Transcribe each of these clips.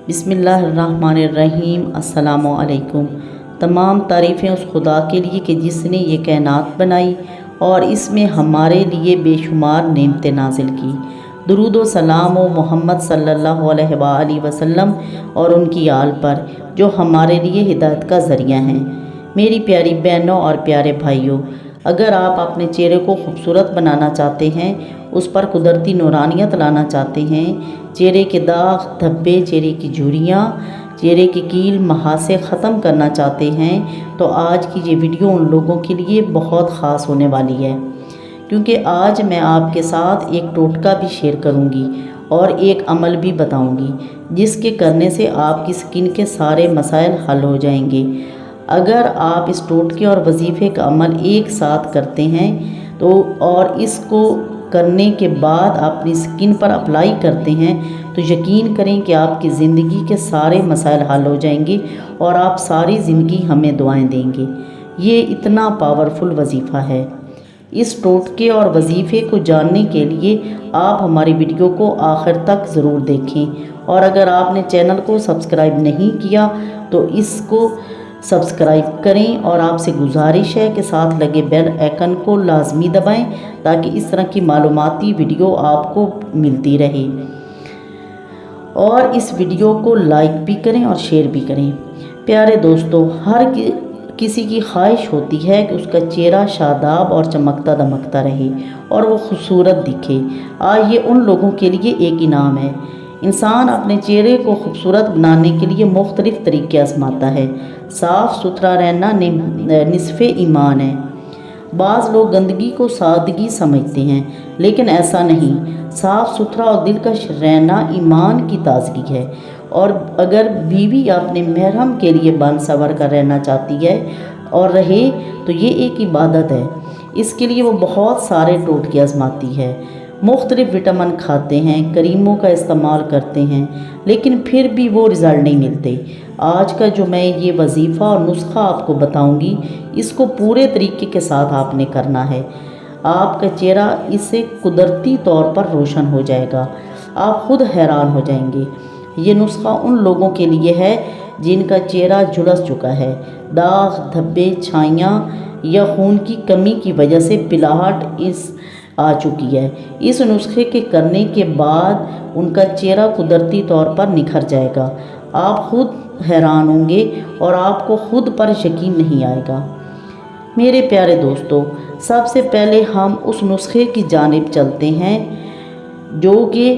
बिस्मिल्लाहिर्रहमानिर्रहीम। अस्सलामु अलैकुम। तमाम तारीफ़ें उस खुदा के लिए कि जिसने ये कायनात बनाई और इसमें हमारे लिए बेशुमार नेमतें नाजिल की। दुरूद व सलाम व मोहम्मद सल्लल्लाहु अलैहि वसल्लम और उनकी आल पर जो हमारे लिए हिदायत का ज़रिया हैं। मेरी प्यारी बहनों और प्यारे भाइयों, अगर आप अपने चेहरे को खूबसूरत बनाना चाहते हैं, उस पर कुदरती नूरानियत लाना चाहते हैं, चेहरे के दाग धब्बे, चेहरे की झुर्रियाँ, चेहरे की कील महासे ख़त्म करना चाहते हैं, तो आज की ये वीडियो उन लोगों के लिए बहुत ख़ास होने वाली है। क्योंकि आज मैं आपके साथ एक टोटका भी शेयर करूंगी और एक अमल भी बताऊंगी, जिसके करने से आपकी स्किन के सारे मसाइल हल हो जाएंगे। अगर आप इस टोटके और वजीफ़े का अमल एक साथ करते हैं तो और इसको करने के बाद अपनी स्किन पर अप्लाई करते हैं तो यकीन करें कि आपकी ज़िंदगी के सारे मसाइल हल हो जाएंगे और आप सारी ज़िंदगी हमें दुआएं देंगे। ये इतना पावरफुल वजीफ़ा है। इस टोटके और वजीफ़े को जानने के लिए आप हमारी वीडियो को आखिर तक ज़रूर देखें और अगर आपने चैनल को सब्सक्राइब नहीं किया तो इसको सब्सक्राइब करें और आपसे गुजारिश है कि साथ लगे बेल आइकन को लाजमी दबाएं ताकि इस तरह की मालूमाती वीडियो आपको मिलती रहे। और इस वीडियो को लाइक भी करें और शेयर भी करें। प्यारे दोस्तों, हर किसी की ख्वाहिश होती है कि उसका चेहरा शादाब और चमकता दमकता रहे और वो खूबसूरत दिखे। आज ये उन लोगों के लिए एक इनाम है। इंसान अपने चेहरे को खूबसूरत बनाने के लिए मुख्तलिफ़ तरीके आजमाता है। साफ़ सुथरा रहना निस्फ़े ईमान है। बाज़ लोग गंदगी को सादगी समझते हैं, लेकिन ऐसा नहीं। साफ़ सुथरा और दिलकश रहना ईमान की ताजगी है। और अगर बीवी अपने महरम के लिए बन सवर कर रहना चाहती है और रहे तो ये एक इबादत है। इसके लिए वो बहुत सारे टोटके आजमाती है, मुख्तलिफ़ विटामिन खाते हैं, क्रीमों का इस्तेमाल करते हैं, लेकिन फिर भी वो रिज़ल्ट नहीं मिलते। आज का जो मैं ये वजीफ़ा और नुस्खा आपको बताऊंगी, इसको पूरे तरीके के साथ आपने करना है। आपका चेहरा इससे कुदरती तौर पर रोशन हो जाएगा। आप खुद हैरान हो जाएंगे। ये नुस्खा उन लोगों के लिए है जिनका चेहरा झुलस चुका है, दाग धब्बे, छाइयाँ या खून की कमी की वजह से पिलाहट आ चुकी है। इस नुस्खे के करने के बाद उनका चेहरा कुदरती तौर पर निखर जाएगा। आप खुद हैरान होंगे और आपको खुद पर यकीन नहीं आएगा। मेरे प्यारे दोस्तों, सबसे पहले हम उस नुस्खे की जानिब चलते हैं जो कि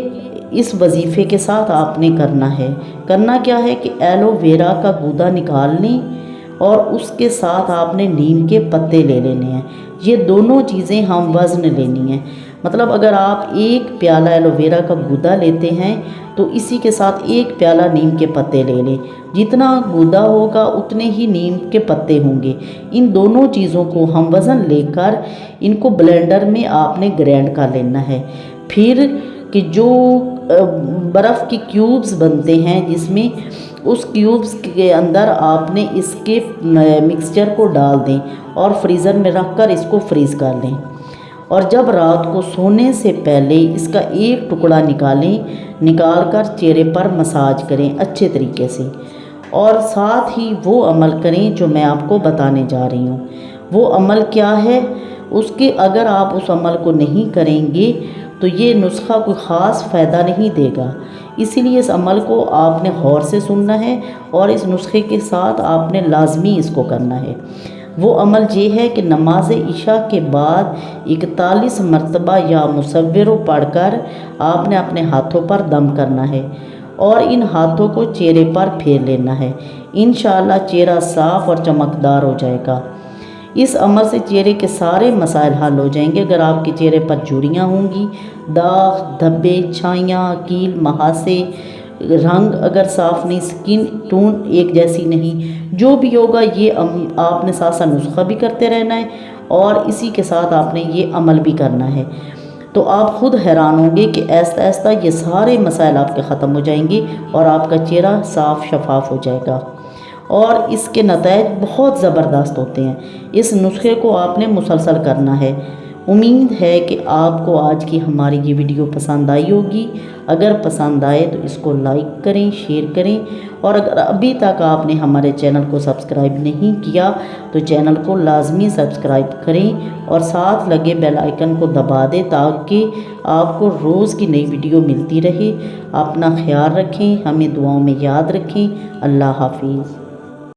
इस वजीफ़े के साथ आपने करना है। करना क्या है कि एलोवेरा का गूदा निकाल लें और उसके साथ आपने नीम के पत्ते ले लेने हैं। ये दोनों चीज़ें हम वज़न लेनी है। मतलब अगर आप एक प्याला एलोवेरा का गूदा लेते हैं तो इसी के साथ एक प्याला नीम के पत्ते ले लें। जितना गूदा होगा उतने ही नीम के पत्ते होंगे। इन दोनों चीज़ों को हम वज़न लेकर इनको ब्लेंडर में आपने ग्राइंड कर लेना है। फिर कि जो बर्फ़ की क्यूब्स बनते हैं, जिसमें उस क्यूब्स के अंदर आपने इसके मिक्सचर को डाल दें और फ्रीज़र में रख कर इसको फ्रीज़ कर लें। और जब रात को सोने से पहले इसका एक टुकड़ा निकाल कर चेहरे पर मसाज करें अच्छे तरीके से। और साथ ही वो अमल करें जो मैं आपको बताने जा रही हूँ। वो अमल क्या है, उसके अगर आप उस अमल को नहीं करेंगे तो ये नुस्खा कोई ख़ास फ़ायदा नहीं देगा। इसीलिए इस अमल को आपने गौर से सुनना है और इस नुस्खे के साथ आपने लाजमी इसको करना है। वो अमल ये है कि नमाज इशा के बाद 41 मरतबा या मुसव्विरो पढ़कर आपने अपने हाथों पर दम करना है और इन हाथों को चेहरे पर फेर लेना है। इंशाअल्लाह चेहरा साफ़ और चमकदार हो जाएगा। इस अमल से चेहरे के सारे मसाइल हल हो जाएंगे। अगर आपके चेहरे पर झुर्रियाँ होंगी, दाग धब्बे, छाइयाँ, कील महासे, रंग अगर साफ़ नहीं, स्किन टोन एक जैसी नहीं, जो भी होगा ये आपने साथ साथ नुस्खा भी करते रहना है और इसी के साथ आपने ये अमल भी करना है। तो आप खुद हैरान होंगे कि ऐसा ऐसा ये सारे मसाइल आपके ख़त्म हो जाएंगे और आपका चेहरा साफ़ शफाफ हो जाएगा और इसके नतीजे बहुत ज़बरदस्त होते हैं। इस नुस्खे को आपने मुसलसल करना है। उम्मीद है कि आपको आज की हमारी ये वीडियो पसंद आई होगी। اگر پسند آئے تو اس کو لائک کریں، شیئر کریں، اور اگر ابھی تک آپ نے ہمارے چینل کو سبسکرائب نہیں کیا تو چینل کو لازمی سبسکرائب کریں اور ساتھ لگے بیل آئیکن کو دبا دیں تاکہ آپ کو روز کی نئی ویڈیو ملتی رہے۔ اپنا خیال رکھیں، ہمیں دعاؤں میں یاد رکھیں۔ اللہ حافظ۔